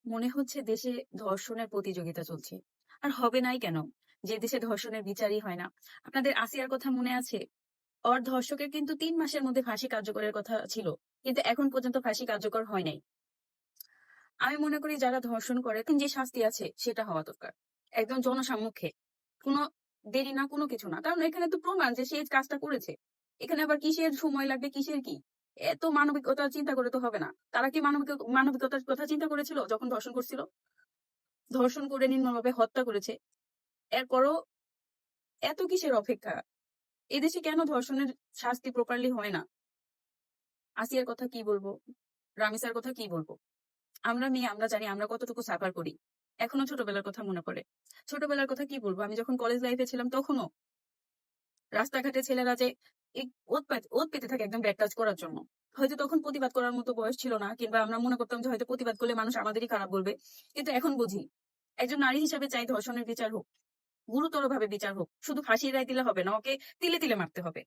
মনে হচ্ছে দেশে ধর্ষণের প্রতিযোগিতা চলছে। আর হবে নাই কেন? যে দেশে ধর্ষণের বিচারই হয় না। আপনাদের আসিয়ার কথা মনে আছে? ওর ধর্ষকের কিন্তু ৩ মাসের মধ্যে ফাঁসি কার্যকরের কথা ছিল। কিন্তু এখন পর্যন্ত ফাঁসি কার্যকর হয় নাই। আমি মনে করি যারা ধর্ষণ করে যে শাস্তি আছে সেটা হওয়া দরকার। একদম জনসম্মুখে। কোনো দেরি না, কোনো কিছু না। কারণ এখানে তো প্রমাণ যে সে এই কাজটা করেছে। এখানে আবার কিসের সময় লাগবে, কিসের কি? এত মানবিকতা চিন্তা করে তো হবে না। তারা কি মানবিকতার কথা চিন্তা করেছিল যখন ধর্ষণ করছিল? ধর্ষণ করে নির্মমভাবে হত্যা করেছে। এরপরও এত কিসের অপেক্ষা? এদেশে কেন ধর্ষণের শাস্তি প্রপারলি হয় না? আসিয়ার কথা কি বলবো? রামিসার কথা কি বলবো? আমরা মেয়ে, আমরা জানি আমরা কতটুকু সাফার করি। এখনো ছোটবেলার কথা মনে পড়ে। ছোটবেলার কথা কি বলবো? আমি যখন কলেজ লাইফে ছিলাম তখনও রাস্তাঘাটে ছেলেরা যে এই ওঁত পেতে থাকে একদম ব্যাড কাজ করার জন্য। হয়তো তখন প্রতিবাদ করার মতো বয়স ছিল না, কিংবা আমরা মনে করতাম যে হয়তো প্রতিবাদ করলে মানুষ আমাদেরই খারাপ বলবে। কিন্তু এখন বুঝি, একজন নারী হিসাবে চাই ধর্ষণের বিচার হোক, গুরুতরভাবে বিচার হোক। শুধু ফাঁসির রায় দিলে হবে না, ওকে তিলে তিলে মারতে হবে।